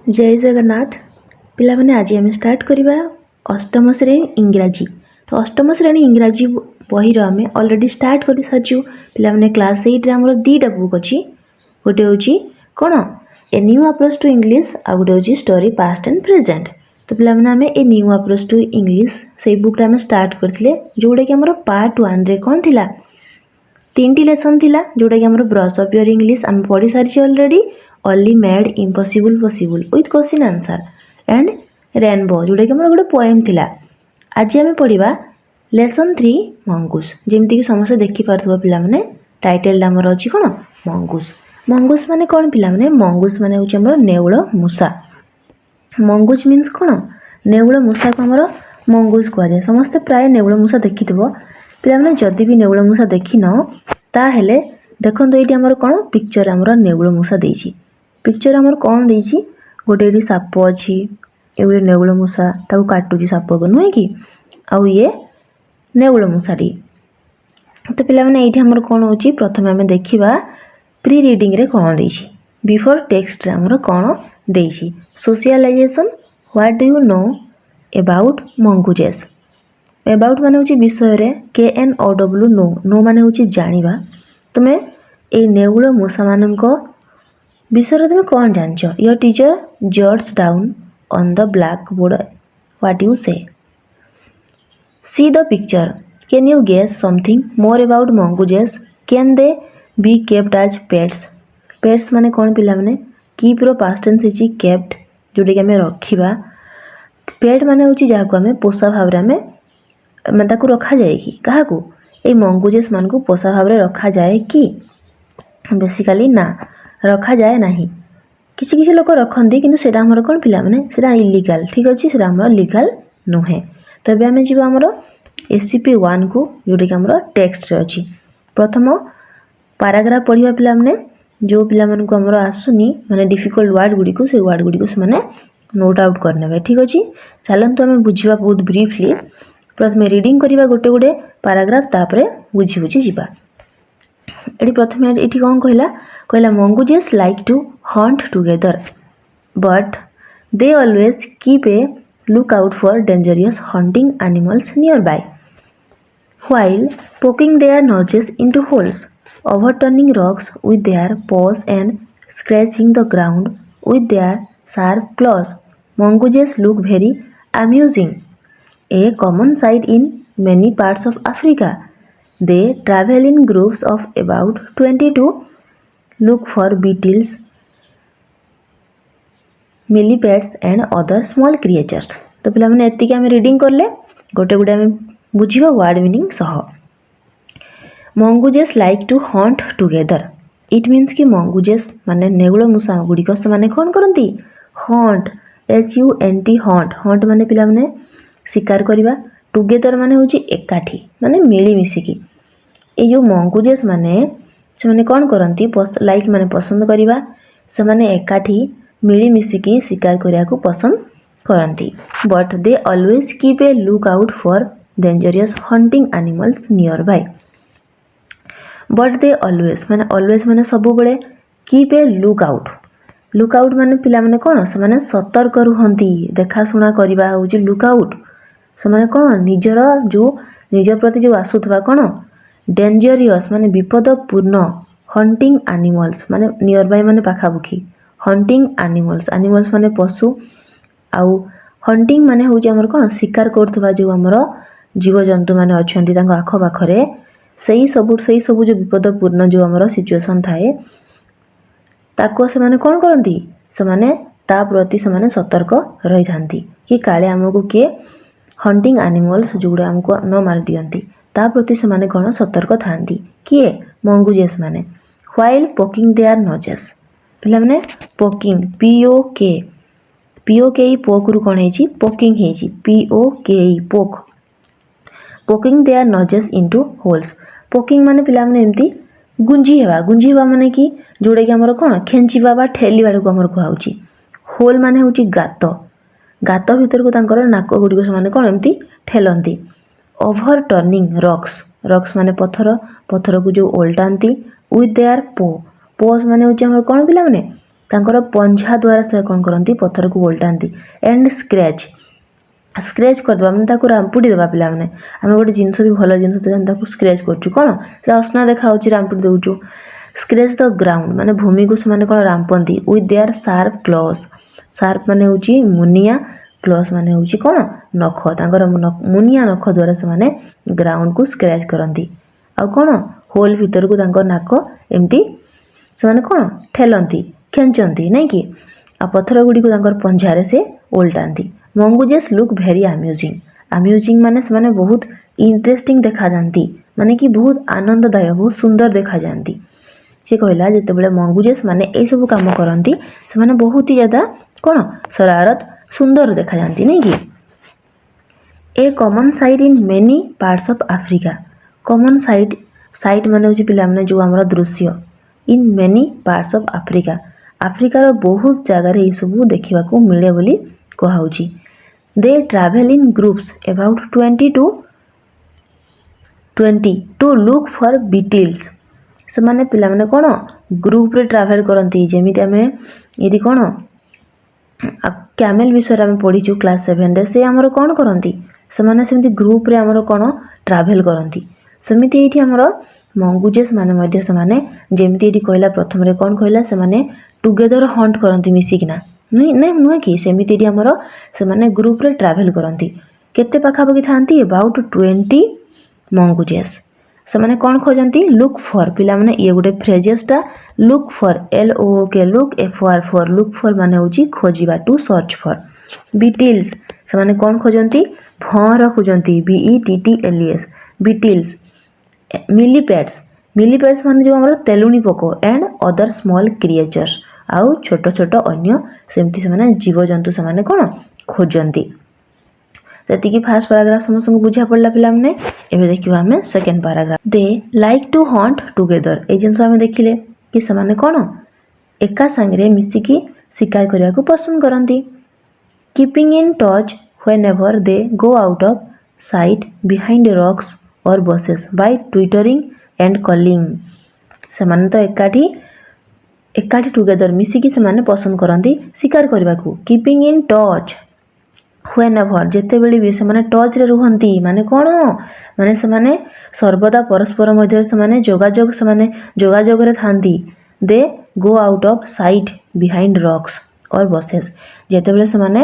जय जगन्नाथ पिला माने आज आम स्टार्ट करवा अष्टम श्रेणी इंग्राजी। तो अष्टम श्रेणी इंग्राजी बही आम अलरेडी स्टार्ट कर सारी पिला माने क्लास 8 आम दीटा बुक अच्छी गोटे हूँ कौन a new approach to English आ गोटे हूँ स्टोरी पास्ट एंड प्रेजेंट। तो पिला माने आम a new approach to English से बुकटा आम स्टार्ट करथिले जोटा कि हमर पार्ट 1 रे कौन थिला 3टी लेसन थिला जोटा कि हमर ब्रश अफ योर इंग्लिश आम पढ़ी सारी already only made impossible possible with question answer and rainbow जोटा कि हमर गोटे पोएम थिला। आज आम पढ़िबा लेसन 3 मंगूस जेमती कि समस्त देखि पारथबो पिला माने टाइटल हमर अछि कोन मंगूस। मंगूस माने कोन पिला माने मंगूस माने होछि हमर नेउळ मूसा। मंगूस मीन्स कोन नेउळ मूसा को हमर मंगूस कहै जाय। समस्त प्राय नेउळ मूसा देखिथबो पिला माने जदी भी नेउळ मूसा देखिन ता हेले देखंतो एटी हमर कोन पिक्चर हमर नेउळ मूसा देछि। पिक्चर हमर कौन देछि गोटे एटी साप अछि एउळे नेउळ मूसा ताको काटुची साप को नुहे कि आउ ये नेउळ मूसाटी। तो पिला माने एठी हमर कोन होछि प्रथमे हमें देखिबा प्री रीडिंग रे कोन देछि बिफोर टेक्स्ट रे हमर कोन देछि socialization what do you know about mongooses. About माने होछि विषय रे K N O W know know माने होछि जानिबा। तमे ए नेउळ मूसा माननको विषय तुम कौन जानछ। Your teacher jots down on the black board what you say. See the picture can you guess something more about mongooses can they be kept as pets. Pets माने कौन पिला माने कीप रो पास्ट टेंस इज केप्ट जोटे कि हमें रखिबा। पेट माने होची जहा को हमें पोषा भाव रे हमें ताकू रखा जाए कि कहा को ए मंगूजेस मान को पोषा भाव रे रखा जाए कि बेसिकली ना रखा जाए नहीं। किसी किसी लोग रखती किंतु सेटा हमर कोन पिला माने सेटा इलीगल ठीक अछि सेटा हमर लीगल नुहे। तबे हमें जीवा हमर एससीपी 1 को जोटे कि हमर टेक्स्ट रे अछि। प्रथम पैराग्राफ पढिबा पिला माने जो पिला मन को हमर आसुनी माने डिफिकल्ट वर्ड गुडी को से वर्ड गुडी को माने नोट आउट करनेबे ठीक अछि। चलंतु हमें बुझिबा बहुत ब्रीफली प्रथमे रीडिंग करिबा गोटे गोटे पैराग्राफ तापरे बुझी बुझी जीवा। एटी प्रथमे एटी कोन कहला कहला mongooses like to hunt together but they always keep a lookout for dangerous hunting animals nearby while poking their noses into holes overturning rocks with their paws and scratching the ground with their sharp claws. Mongooses look very amusing, a common sight in many parts of Africa. They travel in groups of about 20 to look for beetles, millipedes and other small creatures. तो पिला माने एति के हम reading करले गोटे गोटे हम बुझिबा वर्ड मीनिंग सह। Mongooses like to hunt together it means कि मंगूजेस माने नेउळ मूसा गुडी को से माने कोन करंती हंट HUNT हंट हंट माने पिला माने शिकार करिबा टुगेदर माने होची एकाठी माने मिली मिसिकी। ए जो मंगूजेस माने से माने कौन करती लाइक माने पसंद करिबा से माने एकाठी मिली मिसिकी शिकार करिया को पसंद करती। But they always keep a look out for dangerous hunting animals near by. But they always माने सब बेले कीप ए लुक आउट माने पिला माने कोन से माने सतर्क रुहंती देखा सुना करिबा होची लुक आउट से माने कोन निजर जो निज प्रति जो आसुथबा कोन डेंजरियस माने विपदपूर्ण हंटिंग एनिमल्स माने नियर बाय माने पाखापुखी हंटिंग एनिमल्स माने पशु आउ हंटिंग माने होची हमर कोन शिकार करथबा जो हमर जीव जंतु माने अछंती तांको आखो पाखरे सही सब जो विपदपूर्ण जो हमर सिचुएशन थाए ताको से माने कोन करंती से माने ता प्रति से माने सतर्क रहि थांती कि काले हमको के हंटिंग एनिमल्स जोडा हमको न मार दियंती ता प्रति से माने कोन सतर्क थांती किए मंगूजेस माने while poking their noses पिला माने poking POK पोक रु कोन हेची poking हेची POK पोक poking their noses into holes poking माने पिला माने एम्ति गुंजी हेबा माने कि जोडे कि हमर कोन खेंचीबा बा ठेलीबा को हमर कहउची होल माने होची गात भीतर को तांकर नाको गुडी को माने कोन एम्ति ठेलंती। ओवरटर्निंग रॉक्स माने पत्थर को जो उल्टांती विथ देयर पोस माने होची हमर कोन पिला माने ତାଙ୍କର ପଞ୍ଝା ଦ୍ୱାରା ସେ କ'ଣ କରନ୍ତି ପଥରକୁ ଓଲଟାନ୍ତି। ଏଣ୍ଡ ସ୍କ୍ରେଚ୍ କରିଦେବା ମାନେ ତାକୁ ରାମ୍ପୁଡ଼ି ଦେବା। ପିଲାମାନେ ଆମେ ଗୋଟେ ଜିନିଷ ବି ଭଲ ଜିନିଷ ତାକୁ ସ୍କ୍ରେଚ୍ କରୁଛୁ କ'ଣ ସେ ଅସନା ଦେଖାହେଉଛି ରାମ୍ପୁଡ଼ି ଦେଉଛୁ। ସ୍କ୍ରେଚ୍ ଦ ଗ୍ରାଉଣ୍ଡ ମାନେ ଭୂମିକୁ ସେମାନେ କ'ଣ ରାମ୍ପନ୍ତି with their sharp claws. Sharp ମାନେ ହେଉଛି ମୁନିଆ, କ୍ଲସ୍ ମାନେ ହେଉଛି କ'ଣ ନଖ। ତାଙ୍କର ମୁନିଆ ନଖ ଦ୍ୱାରା ସେମାନେ ଗ୍ରାଉଣ୍ଡକୁ ସ୍କ୍ରାଚ୍ କରନ୍ତି। ଆଉ କ'ଣ ହୋଲ୍ ଭିତରକୁ ତାଙ୍କ ନାକ ଏମିତି ସେମାନେ କ'ଣ ଠେଲନ୍ତି ଖେଞ୍ଚନ୍ତି ନାଇଁ କି। ଆଉ ପଥର ଗୁଡ଼ିକୁ ତାଙ୍କର ପଞ୍ଝାରେ ସେ ଓଲଟାନ୍ତି। ମଙ୍ଗୁଜେସ୍ ଲୁକ୍ ଭେରି ଆମ୍ୟୁଜିଂ ମାନେ ସେମାନେ ବହୁତ ଇଣ୍ଟରେଷ୍ଟିଂ ଦେଖାଯାଆନ୍ତି ମାନେ କି ବହୁତ ଆନନ୍ଦଦାୟକ ବହୁତ ସୁନ୍ଦର ଦେଖାଯାଆନ୍ତି। ସେ କହିଲା ଯେତେବେଳେ ମଙ୍ଗୁଜେସ୍ ମାନେ ଏଇସବୁ କାମ କରନ୍ତି ସେମାନେ ବହୁତ ହି ଜ୍ୟାଦା କ'ଣ ସରାରତ ସୁନ୍ଦର ଦେଖାଯାଆନ୍ତି ନାଇଁ କି। A common sight in many parts of Africa. Common sight ମାନେ ହେଉଛି ପିଲାମାନେ ଯେଉଁ ଆମର ଦୃଶ୍ୟ। In many parts of Africa ଆଫ୍ରିକାର ବହୁତ ଜାଗାରେ ଏଇସବୁ ଦେଖିବାକୁ ମିଳେ ବୋଲି କୁହାହେଉଛି। They travel in groups about 20 to look for beetles. ସେମାନେ ପିଲାମାନେ କ'ଣ ଗ୍ରୁପ୍ରେ ଟ୍ରାଭେଲ୍ କରନ୍ତି। ଯେମିତି ଆମେ ଏଠି କ'ଣ କ୍ୟାମେଲ୍ ବିଷୟରେ ଆମେ ପଢ଼ିଛୁ କ୍ଲାସ୍ 7ରେ। ସେ ଆମର କ'ଣ କରନ୍ତି ସେମାନେ ସେମିତି ଗ୍ରୁପ୍ରେ ଆମର କ'ଣ ଟ୍ରାଭେଲ୍ କରନ୍ତି। ସେମିତି ଏଇଠି ଆମର ମଙ୍ଗୁଜେସ୍ ମାନେ ମଧ୍ୟ ସେମାନେ ଯେମିତି ଏଠି କହିଲା ପ୍ରଥମରେ କ'ଣ କହିଲା ସେମାନେ ଟୁଗେଦର ହଣ୍ଟ କରନ୍ତି ମିଶିକିନା ନୁହେଁ କି। ସେମିତି ଏଠି ଆମର ସେମାନେ ଗ୍ରୁପ୍ରେ ଟ୍ରାଭେଲ୍ କରନ୍ତି। କେତେ ପାଖାପାଖି ଥାନ୍ତି ଏବାଉଟ୍ 20 ମଙ୍ଗୁଜେସ୍। ସେମାନେ କ'ଣ ଖୋଜନ୍ତି ଲୁକ୍ ଫର୍। ପିଲାମାନେ ଇଏ ଗୋଟେ ଫ୍ରେଜେସ୍ଟା look for LOOK look FOR look for ମାନେ ହେଉଛି ଖୋଜିବା ଟୁ ସର୍ଚ୍ଚ ଫର୍। ବିଟିଲ୍ସ ସେମାନେ କ'ଣ ଖୋଜନ୍ତି ଭଁର ଖୋଜନ୍ତି BETTLES ବିଟିଲ୍ସ। ମିଲିପେଟ୍ସ ମାନେ ଯେଉଁ ଆମର ତେଲୁଣି ପୋକ ଏଣ୍ଡ ଅଦର ସ୍ମଲ୍ କ୍ରିଏଚର୍ସ ଆଉ ଛୋଟ ଛୋଟ ଅନ୍ୟ ସେମିତି ସେମାନେ ଜୀବଜନ୍ତୁ ସେମାନେ କ'ଣ ଖୋଜନ୍ତି। ସେତିକି ଫାର୍ଷ୍ଟ ପାରାଗ୍ରାଫ ସମସ୍ତଙ୍କୁ ବୁଝା ପଡ଼ିଲା ପିଲାମାନେ। ଏବେ ଦେଖିବା ଆମେ second paragraph. They like to hunt together. ଏଇ ଜିନିଷ ଆମେ ଦେଖିଲେ କି ସେମାନେ କ'ଣ ଏକା ସାଙ୍ଗରେ ମିଶିକି ଶିକାର କରିବାକୁ ପସନ୍ଦ କରନ୍ତି। Keeping in touch whenever they go out of sight behind rocks or bushes by twittering and calling. ସେମାନେ ତ ଏକାଠି ଟୁଗେଦର ମିଶିକି ସେମାନେ ପସନ୍ଦ କରନ୍ତି ଶିକାର କରିବାକୁ। Keeping in touch when ever ଯେତେବେଳେ ବି ସେମାନେ ଟଚ୍ରେ ରୁହନ୍ତି ମାନେ କ'ଣ ମାନେ ସେମାନେ ସର୍ବଦା ପରସ୍ପର ମଧ୍ୟରେ ସେମାନେ ଯୋଗାଯୋଗରେ ଥାନ୍ତି। They go out of sight behind rocks or bushes ଯେତେବେଳେ ସେମାନେ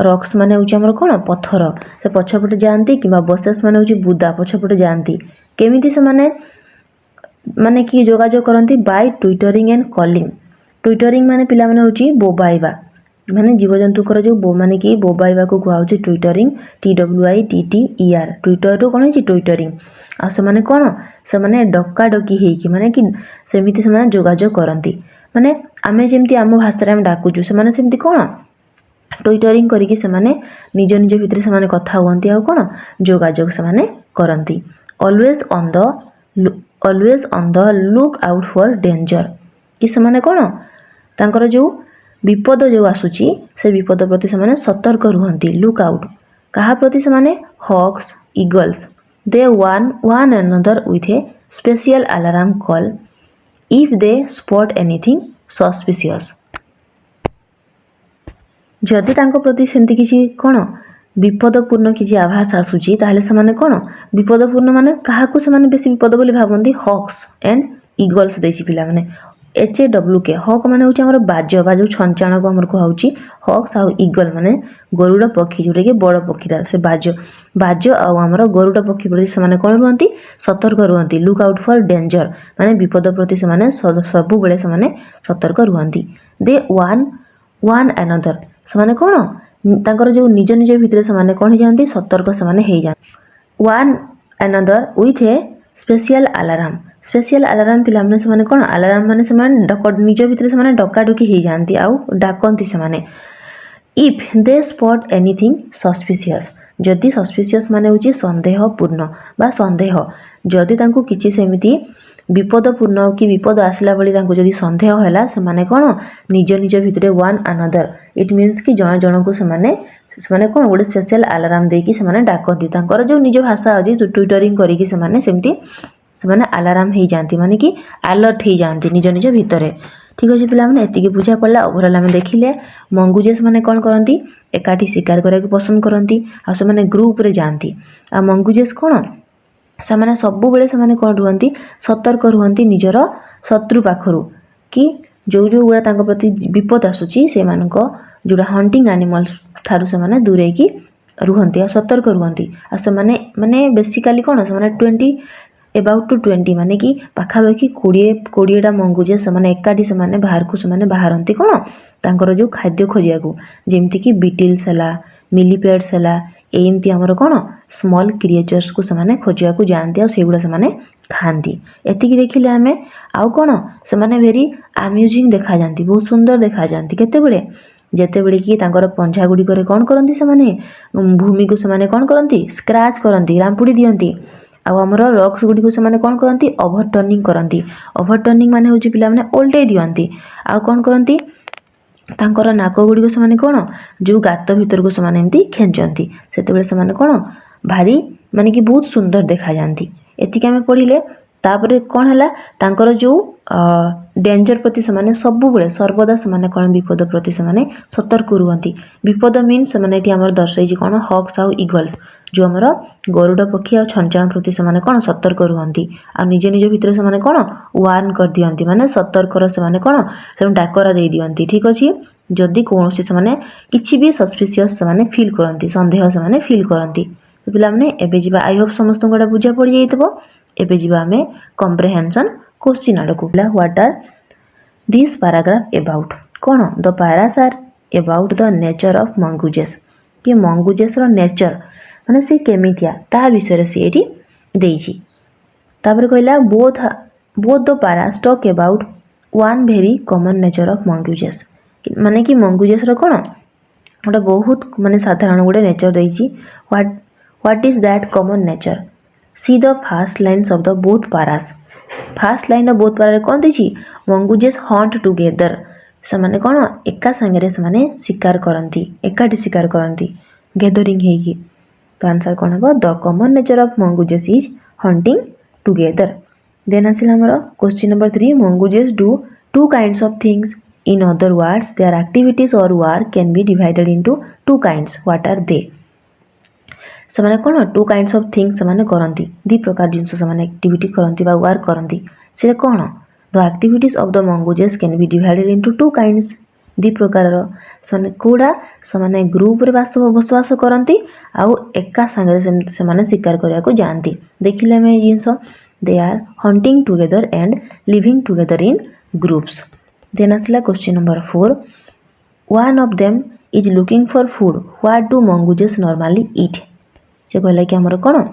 ରକ୍ସ ମାନେ ହେଉଛି ଆମର କ'ଣ ପଥର ସେ ପଛପଟେ ଯାଆନ୍ତି କିମ୍ବା ବସେସ୍ ମାନେ ହେଉଛି ବୁଦା ପଛପଟେ ଯାଆନ୍ତି। କେମିତି ସେମାନେ ମାନେ କି ଯୋଗାଯୋଗ କରନ୍ତି ବାଇ ଟ୍ୱିଟରିଂ ଏଣ୍ଡ କଲିଂ। ଟ୍ୱିଟରିଂ ମାନେ ପିଲାମାନେ ହେଉଛି ବୋବାଇବା ମାନେ ଜୀବଜନ୍ତୁଙ୍କର ଯେଉଁ ମାନେ କି ବୋବାଇବାକୁ କୁହାହେଉଛି ଟ୍ୱିଟରିଂ TWITTER। ଟ୍ୱିଟରରୁ କ'ଣ ହେଇଛି ଟ୍ୱିଟରିଂ। ଆଉ ସେମାନେ କ'ଣ ସେମାନେ ଡକାଡକି ହେଇକି ମାନେ କି ସେମିତି ସେମାନେ ଯୋଗାଯୋଗ କରନ୍ତି। ମାନେ ଆମେ ଯେମିତି ଆମ ଭାଷାରେ ଆମେ ଡାକୁଛୁ ସେମାନେ ସେମିତି କ'ଣ ଟ୍ୱିଟରିଂ କରିକି ସେମାନେ ନିଜ ଭିତରେ ସେମାନେ କଥା ହୁଅନ୍ତି ଆଉ କ'ଣ ଯୋଗାଯୋଗ ସେମାନେ କରନ୍ତି। Always on the look out for danger କି ସେମାନେ କ'ଣ ତାଙ୍କର ଯେଉଁ ବିପଦ ଯେଉଁ ଆସୁଛି ସେ ବିପଦ ପ୍ରତି ସେମାନେ ସତର୍କ ରୁହନ୍ତି। ଲୁକ୍ ଆଉଟ୍ କାହା ପ୍ରତି ସେମାନେ hawks eagles. They one another with a special alarm call if they spot anything suspicious। ଯଦି ତାଙ୍କ ପ୍ରତି ସେମିତି କିଛି କ'ଣ ବିପଦପୂର୍ଣ୍ଣ କିଛି ଆଭାସ ଆସୁଛି ତାହେଲେ ସେମାନେ କ'ଣ ବିପଦପୂର୍ଣ୍ଣ ମାନେ କାହାକୁ ସେମାନେ ବେଶୀ ବିପଦ ବୋଲି ଭାବନ୍ତି ହକ୍ସ ଏଣ୍ଡ ଇଗଲ୍ସ ଦେଇଛି ପିଲାମାନେ HAWK। ହକ୍ ମାନେ ହେଉଛି ଆମର ବାଜ ବା ଯେଉଁ ଛଞ୍ଚାଣକୁ ଆମର କୁହାହେଉଛି ହକ୍ସ ଆଉ ଇଗଲ ମାନେ ଗରୁଡ଼ ପକ୍ଷୀ ଯେଉଁଟାକି ବଡ଼ ପକ୍ଷୀଟା ସେ ବାଜ ଆଉ ଆମର ଗରୁଡ଼ ପକ୍ଷୀ ପ୍ରତି ସେମାନେ କ'ଣ ରୁହନ୍ତି ସତର୍କ ରୁହନ୍ତି। ଲୁକ୍ ଆଉଟ୍ ଫର୍ ଡେଞ୍ଜର ମାନେ ବିପଦ ପ୍ରତି ସେମାନେ ସବୁବେଳେ ସେମାନେ ସତର୍କ ରୁହନ୍ତି। ଦେ ୱାନ୍ another ସେମାନେ କ'ଣ ତାଙ୍କର ଯେଉଁ ନିଜ ଭିତରେ ସେମାନେ କ'ଣ ହେଇଯାଆନ୍ତି ସତର୍କ ସେମାନେ ହେଇଯାଆନ୍ତି। One another with a special alarm ପିଲାମାନେ ସେମାନେ କ'ଣ ଆଲାରାମ ମାନେ ସେମାନେ ନିଜ ଭିତରେ ସେମାନେ ଡକାଡକି ହେଇଯାଆନ୍ତି ଆଉ ଡାକନ୍ତି ସେମାନେ। ଇଫ୍ ଦେ ସ୍ପଟ୍ ଏନିଥିଙ୍ଗ ସସ୍ପିସିୟସ୍ ଯଦି ସସ୍ପିସିୟସ୍ ମାନେ ହେଉଛି ସନ୍ଦେହପୂର୍ଣ୍ଣ ବା ସନ୍ଦେହ ଯଦି ତାଙ୍କୁ କିଛି ସେମିତି ବିପଦପୂର୍ଣ୍ଣ କି ବିପଦ ଆସିଲା ଭଳି ତାଙ୍କୁ ଯଦି ସନ୍ଦେହ ହେଲା ସେମାନେ କ'ଣ ନିଜ ଭିତରେ ୱାନ୍ another ଇଟ୍ ମିନ୍ସ କି ଜଣେ ଜଣଙ୍କୁ ସେମାନେ କ'ଣ ଗୋଟେ ସ୍ପେଶାଲ ଆଲାରାମ ଦେଇକି ସେମାନେ ଡାକନ୍ତି। ତାଙ୍କର ଯେଉଁ ନିଜ ଭାଷା ଅଛି ଟ୍ୱିଟରିଂ କରିକି ସେମାନେ ସେମିତି ସେମାନେ ଆଲାରାମ ହେଇଯାଆନ୍ତି ମାନେ କି ଆଲର୍ଟ ହେଇଯାଆନ୍ତି ନିଜ ଭିତରେ। ठीक अच्छे पे एतिकी बुझा पड़ा ओभरअल आम देखिले मंगुजेस माने कौन करती एकाठी शिकार करने पसंद करती आने ग्रुप रे जाती आ मंगुजेस कौन से मैंने सब बेले से कौन रुहती सतर्क रुहती निजर शत्रु पाखरु कि जो जो गुड़ा प्रति विपद आसूची से जोड़ा हंटिंग एनिमल्स ठारू से दूरे की रुहती आ सतर्क रुहती आ से माने बेसिकली कौन से 20 अबाउट टू 20 माने कि पाखापाखि 20 मंगुजे से एकाठी से बाहर को से बाहरती कौन तांकर जो खाद्य खोजिया को जेमती कि बीटिल्स है मिलीपेड्स है एमती आमर कौन स्मॉल क्रिएचर्स को से खोजिया को जाती और सेगुड़ा से खाती एतिकी देखिले आम आउ कौन से भेरी आम्यूजिंग देखा जाती बहुत सुंदर देखा जाती केतेबेले जेतेबेले कि तांकर पंजा गुड़िकर कौन करती से भूमि को से कौन करती स्क्राच करती रांपुड़ी दियंती आमर रक्स गुड़ी से कौन करती ओभरटर्निंग करती ओभरटर्निंग माने होची पिला माने ओल्टे दियंती आ कौन करती तांकर नाक गुड़ी से कौन जो गात भीतर को से एमती खेचती से कौन भारी माने कि बहुत सुंदर देखा जाती एतिके आम पढ़िले तापर कौन है तांकर जो डेंजर प्रति से सब बेले सर्वदा से कौन विपद प्रति से सतर्क रुहती विपद मीन्स से आमर दर्शाई कौन हक्स आउ इगल्स जो आमर गरुड़ पक्षी आ छंचाण प्रति से कौन सतर्क रुहती आ निज निज भितर से कौन वार्न कर दियंती माने सतर्कर से कौन से डाकरा दे दियंती ठीक अच्छे जदि कौन से किसी भी सस्पिशियस से फिल करती सन्देह से फिल करती तो पिलाने एबे जीवा आई होप समस्त गोटा बुझा पड़ जाइतबो एबे जीवा आमे कॉम्प्रिहेंशन क्वेश्चन आड़ को what are this paragraph about कौन the paras are about the nature of mongooses कि मंगुजेस रो नेचर माने से केमितिया ता विषय से एठी देइछि तापर कहला both the paras talk about one very common nature of mongooses माने कि मंगुजेस रो कौन गोटे बहुत माने साधारण गोटे नेचर देइछि what is that common nature see the first lines of the both paras first line of both para कौन देछि मंगुजेस हंट टुगेदर से माने कौन एका संगे से शिकार करती एकाठी शिकार करती गैदरिंग हेगी तो आंसर कौन हम the common nature of mongooses is hunting together then आसिल हमर question number 3 mongooses do two kinds of things in other words their activities or work can be divided into two kinds what are they से कौन to kinds of things से करती दी प्रकार जिनस से activity करती work करती से कौन the activities of the mongooses can be divided into two kinds दी प्रकार से कौड़ा से ग्रुप रे बसवास करती आउ एका संगे से शिकार करने को जाती देखिले आम जिनस they are hunting together and living together in groups then आसला question number 4 one of them is looking for food what do mongooses normally eat से कहला कि आमर कौन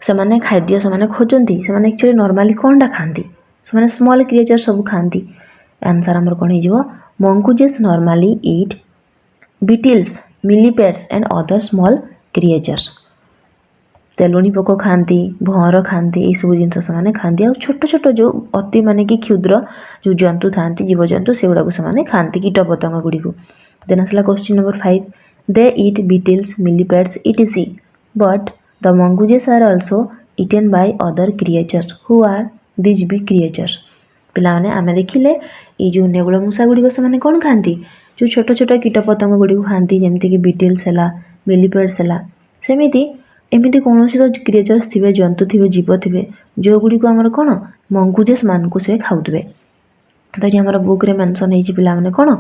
से खाद्य से खोजती से एक्चुअली नॉर्मली कौनटा खाती से स्मॉल क्रिएचर सब खाती आंसर आमर कौन हो mongooses normally eat beetles millipedes and other small creatures तेलुणी पोक खाती भंवर खाती ये सब जिन से खाती और छोट छोट जो अति माने कि क्षुद्र जो जंतु था जीवजंतु से गुड़ाक से खाती कीट पतंग गुड़ी को देन आसला question number 5 they eat beetles millipedes etc but the mongooses are also eaten by other creatures who are these big creatures पिला माने आमे देखिले ये जो नेगुल मूषा गुड़ी से कौन खाती जो छोट छोट कीट पतंग गुड़ी खाती जमती कि बीटिल्स है मिलीपेड्स है सेमिति एमिति कौन तो क्रिएचर्स थे जंतु थे जीव थे जो गुड़ी को आमर कौन मंगुजेस मान को से खाऊे तो ये आम बुक रे मेंशन होती पिला माने कौन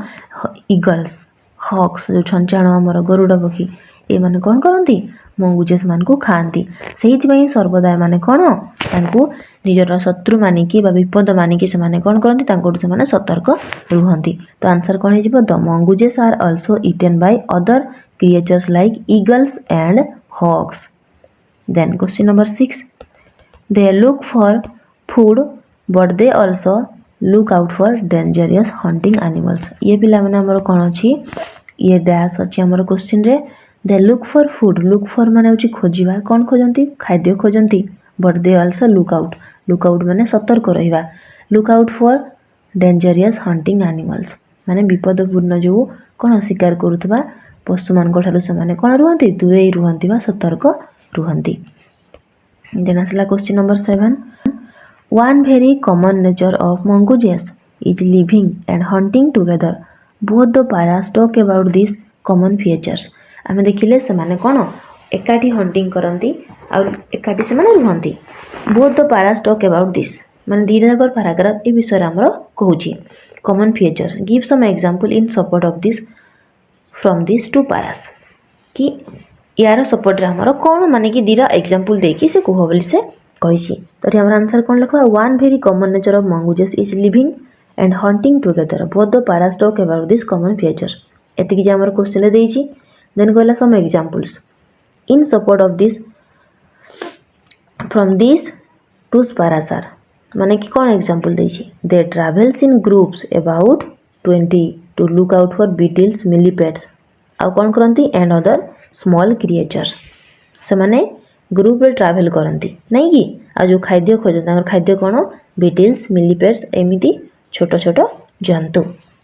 इगल्स हक्स जो छंचाण आमर गरुड़ पक्षी ये माने कौन करती मंगुजेस मान को खाती से सर्वदा माने कौन तांको निजर शत्रु मानिकी विपद मानिकी से कौन करती से सतर्क रुहती तो आंसर कौन हो the mongooses are also eaten by other creatures like eagles and hawks then question number 6 they look for food but they also look out for dangerous hunting animals ये पिला माने हमर कौन अच्छी ये डैश अच्छी हमर क्वेश्चन रे they look for food look for माने होची खोजिबा कौन खोजंती खाद्य खोजंती but they also look out माने सतर्क रहिबा look out for dangerous hunting animals माने विपदपूर्ण जो कौन शिकार करुवा पशु मान ठारू से कौन रुहती दूरे रुहती सतर्क रुहती देन आसला question number 7 one very common nature of mongooses is living and hunting together. Both the paras talk about these common features. आमे देखिले सेमाने कोन एकाठी हंटिंग करंती और एकाठी सेमाने रुहंती. Both the paras talk about this. माने दीर्घकर पैराग्राफ ए विषय हमरो कहूची. Common features. Give some example in support of this from these two paras. कि यार support रे हमरो कोन माने कि दीरा एग्जांपल देकी से कहबो बोली से कहिची. तो हमर आंसर कोन लिखबा. One very common nature of mongooses is living and hunting together. Both the paras talk about this common feature. एतिकी जे हमर क्वेश्चन रे देइची. Then कहला some examples in support of this from these two paras are माने कि कोन example देइची. They travels in groups about 20 to look out for beetles, millipedes आ कोन करंती and other small creatures. से माने ग्रुप रे ट्रैवल करंती नहीं कि आ जो खाद्य खोज ताकर खाद्य कोन बीटल्स मिलीपेड्स एमिति छोट छोट जंतु.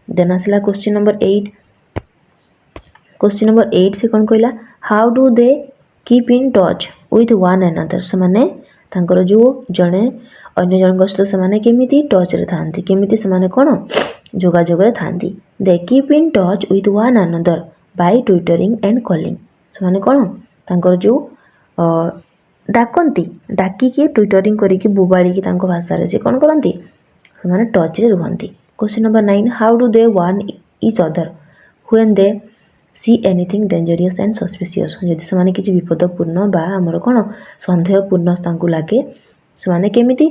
देन आसला क्वेश्चन नंबर 8. क्वेश्चन नंबर 8 से कोन कहला how do they keep in touch with one another. से माने तांकर जो जने अन्य जन सहित से माने केमिति टच रे थांती केमिति से माने कोन जोगाजोग रे थांती. They keep in touch with one another by twittering and calling. से माने कोन तांकर जो डाकंती डाकी के ट्विटरिंग करी कि बुबाड़ी की तांको भाषा रे से कोन करंती से माने टच रे रहंती. Question number 9 how do they warn each other when they see anything dangerous and suspicious. यदि से माने किछि विपदपूर्ण बा हमर कोन संदेहपूर्ण तांको लागे से माने केमिति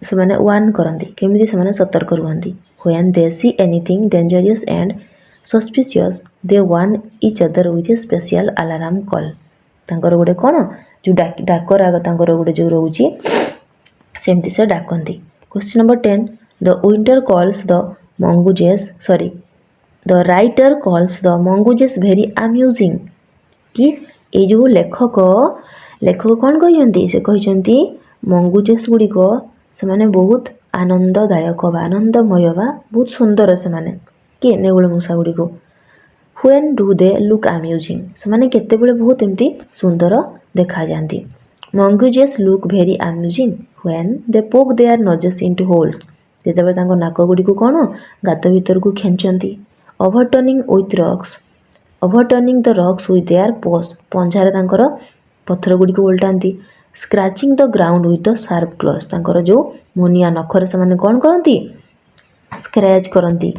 से माने वन करंती केमिति से माने सतर्क रहंती. When they see anything dangerous and suspicious they warn each other with a special alarm call. तांकर गोटे कोन जो डाकर आग तांकर गोटे जो रहउची सेमति से डाकंती. Question number 10 the winter calls the mongooses the writer calls the mongooses very amusing. कि ए जो लेखक कोन कहिसंती से कहिसंती मंगूजेस गुडी को से माने बहुत आनंददायक बा आनंदमय बा बहुत सुंदर से माने कि नेउल मुसा गुडी को. When do they look amusing. से माने केते बेले बहुत एमती सुंदर देखा जांती. Mongooses look very amusing when they poke their noses into holes. जेते बेले तांको नाक गुडी को कोन गात भीतर को खेंचंती. Overturning the rocks with their paws. पंजारे तांकर पत्थर गुडी को उल्टांती. Scratching the ground with the sharp claws. तांकर जो मोनिया नखरे से माने कोन करंती स्क्रैच करंती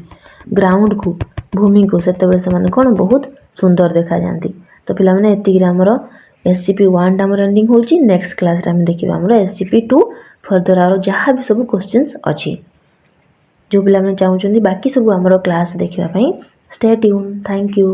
ग्राउंड को भूमि को सेते बेले से माने कोन बहुत सुंदर देखा जांती. तो पिला माने एतिक रे हमरो SCP-1 टा हमर एंडिंग होची. नेक्स्ट क्लास रे हम देखिबा हमरो SCP-2 फर्दर आरो जहां भी सब क्वेश्चंस अछि जो पिला माने चाहउछंती बाकी सब हमरो क्लास देखिबा पई स्टे ट्यून. Thank you.